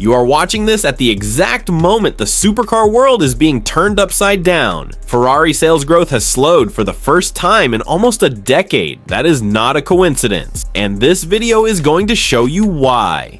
You are watching this at the exact moment the supercar world is being turned upside down. Ferrari sales growth has slowed for the first time in almost a decade. That is not a coincidence, and this video is going to show you why.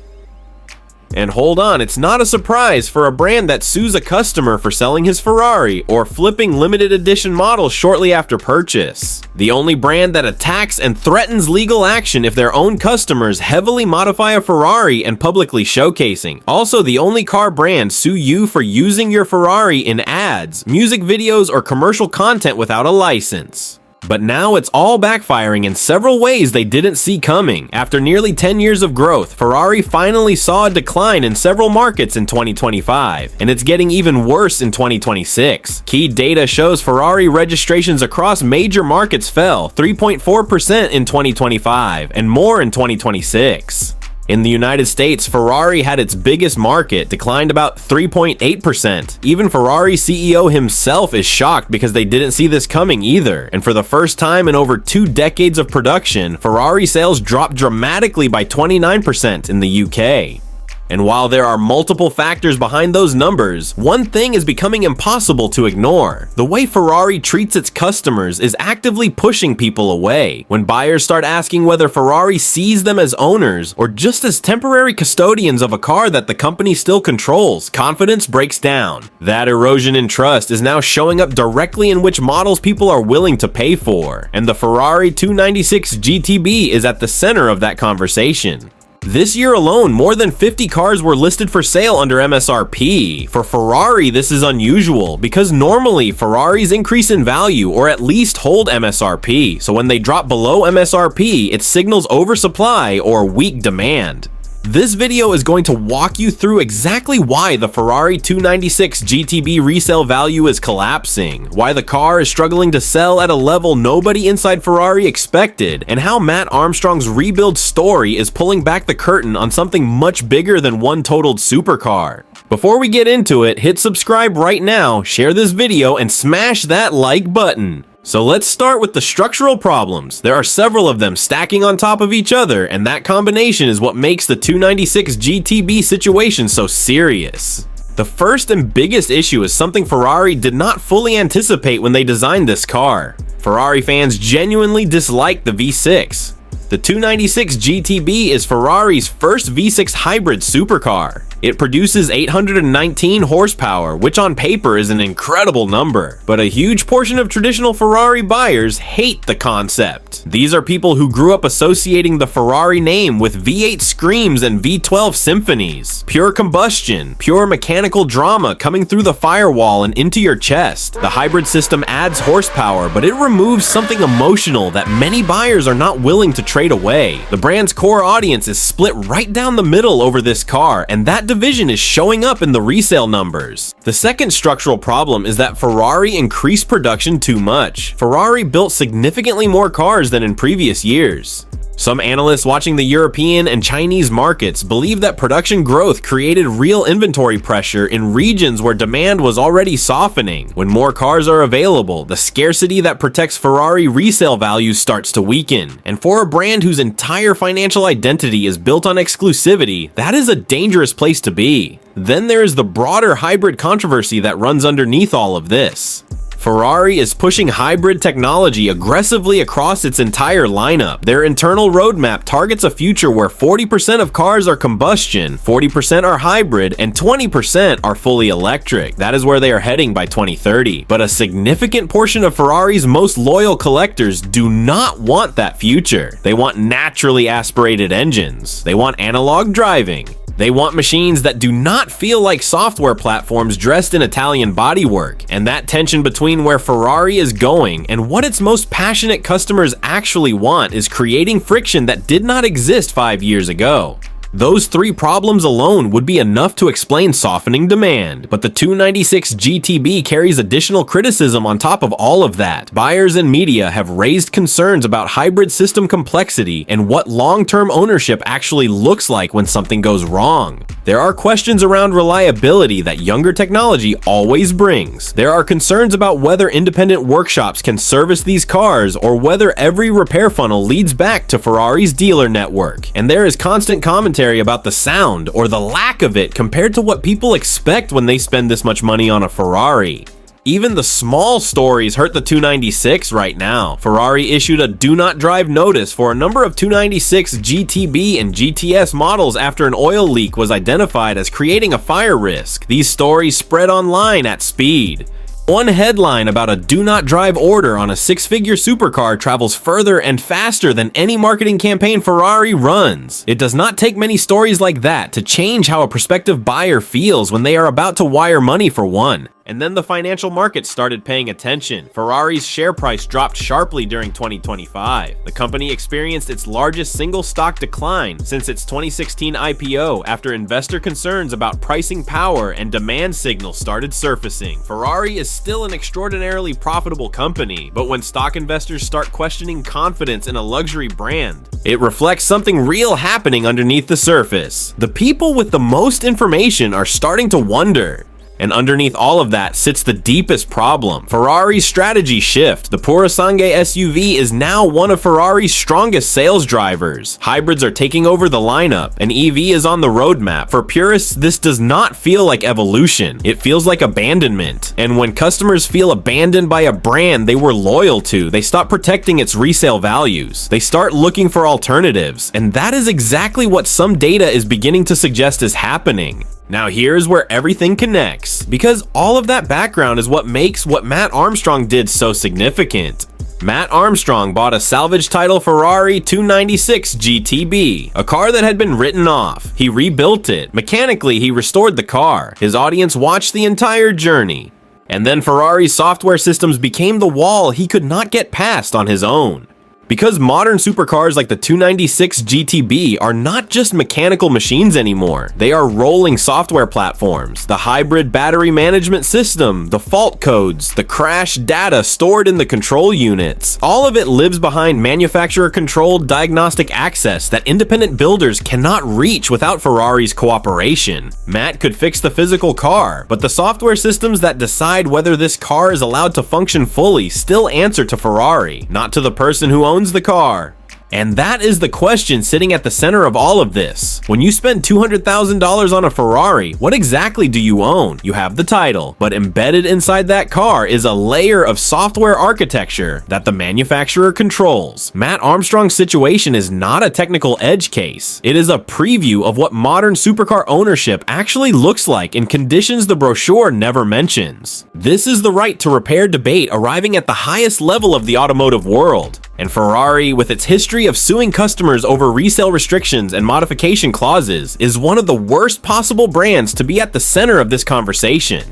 And hold on, it's not a surprise for a brand that sues a customer for selling his Ferrari or flipping limited edition models shortly after purchase. The only brand that attacks and threatens legal action if their own customers heavily modify a Ferrari and publicly showcasing. Also, the only car brand sue you for using your Ferrari in ads, music videos, or commercial content without a license. But now it's all backfiring in several ways they didn't see coming. After nearly 10 years of growth, Ferrari finally saw a decline in several markets in 2025, and it's getting even worse in 2026. Key data shows Ferrari registrations across major markets fell 3.4% in 2025 and more in 2026. In the United States, Ferrari had its biggest market, declined about 3.8%. Even Ferrari CEO himself is shocked because they didn't see this coming either. And for the first time in over 2 decades of production, Ferrari sales dropped dramatically by 29% in the UK. And while there are multiple factors behind those numbers, one thing is becoming impossible to ignore. The way Ferrari treats its customers is actively pushing people away. When buyers start asking whether Ferrari sees them as owners or just as temporary custodians of a car that the company still controls, confidence breaks down. That erosion in trust is now showing up directly in which models people are willing to pay for. And the Ferrari 296 GTB is at the center of that conversation. This year alone, more than 50 cars were listed for sale under MSRP. For Ferrari, this is unusual because normally Ferraris increase in value or at least hold MSRP, so when they drop below MSRP, it signals oversupply or weak demand. This video is going to walk you through exactly why the Ferrari 296 GTB resale value is collapsing, why the car is struggling to sell at a level nobody inside Ferrari expected, and how Matt Armstrong's rebuild story is pulling back the curtain on something much bigger than one totaled supercar. Before we get into it, hit subscribe right now, share this video, and smash that like button. So let's start with the structural problems. There are several of them stacking on top of each other, and that combination is what makes the 296 GTB situation so serious. The first and biggest issue is something Ferrari did not fully anticipate when they designed this car. Ferrari fans genuinely dislike the V6. The 296 GTB is Ferrari's first V6 hybrid supercar. It produces 819 horsepower, which on paper is an incredible number, but a huge portion of traditional Ferrari buyers hate the concept. These are people who grew up associating the Ferrari name with V8 screams and V12 symphonies. Pure combustion, pure mechanical drama coming through the firewall and into your chest. The hybrid system adds horsepower, but it removes something emotional that many buyers are not willing to trade away. The brand's core audience is split right down the middle over this car, and that division is showing up in the resale numbers. The second structural problem is that Ferrari increased production too much. Ferrari built significantly more cars than in previous years. Some analysts watching the European and Chinese markets believe that production growth created real inventory pressure in regions where demand was already softening. When more cars are available, the scarcity that protects Ferrari resale value starts to weaken. And for a brand whose entire financial identity is built on exclusivity, that is a dangerous place to be. Then there is the broader hybrid controversy that runs underneath all of this. Ferrari is pushing hybrid technology aggressively across its entire lineup. Their internal roadmap targets a future where 40% of cars are combustion, 40% are hybrid, and 20% are fully electric. That is where they are heading by 2030. But a significant portion of Ferrari's most loyal collectors do not want that future. They want naturally aspirated engines. They want analog driving. They want machines that do not feel like software platforms dressed in Italian bodywork, and that tension between where Ferrari is going and what its most passionate customers actually want is creating friction that did not exist 5 years ago. Those three problems alone would be enough to explain softening demand, but the 296 GTB carries additional criticism on top of all of that. Buyers and media have raised concerns about hybrid system complexity and what long-term ownership actually looks like when something goes wrong. There are questions around reliability that younger technology always brings. There are concerns about whether independent workshops can service these cars or whether every repair funnel leads back to Ferrari's dealer network. And there is constant commentary commentary about the sound, or the lack of it compared to what people expect when they spend this much money on a Ferrari. Even the small stories hurt the 296 right now. Ferrari issued a do not drive notice for a number of 296 GTB and GTS models after an oil leak was identified as creating a fire risk. These stories spread online at speed. One headline about a do not drive order on a six-figure supercar travels further and faster than any marketing campaign Ferrari runs. It does not take many stories like that to change how a prospective buyer feels when they are about to wire money for one. And then the financial markets started paying attention. Ferrari's share price dropped sharply during 2025. The company experienced its largest single stock decline since its 2016 IPO after investor concerns about pricing power and demand signals started surfacing. Ferrari is still an extraordinarily profitable company, but when stock investors start questioning confidence in a luxury brand, it reflects something real happening underneath the surface. The people with the most information are starting to wonder. And underneath all of that sits the deepest problem: Ferrari's strategy shift. The Purosangue SUV is now one of Ferrari's strongest sales drivers. Hybrids are taking over the lineup, and EV is on the roadmap. For purists, this does not feel like evolution. It feels like abandonment. And when customers feel abandoned by a brand they were loyal to, they stop protecting its resale values. They start looking for alternatives, and that is exactly what some data is beginning to suggest is happening. Now here's where everything connects, because all of that background is what makes what Matt Armstrong did so significant. Matt Armstrong bought a salvage title Ferrari 296 GTB, a car that had been written off. He rebuilt it. Mechanically, he restored the car. His audience watched the entire journey. And then Ferrari's software systems became the wall he could not get past on his own. Because modern supercars like the 296 GTB are not just mechanical machines anymore, they are rolling software platforms. The hybrid battery management system, the fault codes, the crash data stored in the control units, all of it lives behind manufacturer-controlled diagnostic access that independent builders cannot reach without Ferrari's cooperation. Matt could fix the physical car, but the software systems that decide whether this car is allowed to function fully still answer to Ferrari, not to the person who owns the car. And that is the question sitting at the center of all of this. When you spend $200,000 on a Ferrari, what exactly do you own? You have the title, but embedded inside that car is a layer of software architecture that the manufacturer controls. Matt Armstrong's situation is not a technical edge case. It is a preview of what modern supercar ownership actually looks like in conditions the brochure never mentions. This is the right to repair debate arriving at the highest level of the automotive world. And Ferrari, with its history of suing customers over resale restrictions and modification clauses, is one of the worst possible brands to be at the center of this conversation.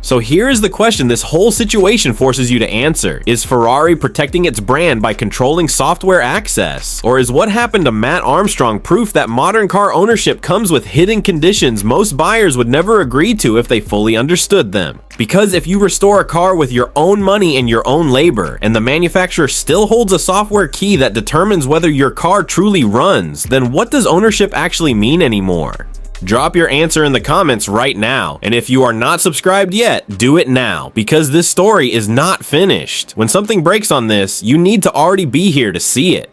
So here is the question this whole situation forces you to answer. Is Ferrari protecting its brand by controlling software access? Or is what happened to Matt Armstrong proof that modern car ownership comes with hidden conditions most buyers would never agree to if they fully understood them? Because if you restore a car with your own money and your own labor, and the manufacturer still holds a software key that determines whether your car truly runs, then what does ownership actually mean anymore? Drop your answer in the comments right now, and if you are not subscribed yet, do it now, because this story is not finished. When something breaks on this, you need to already be here to see it.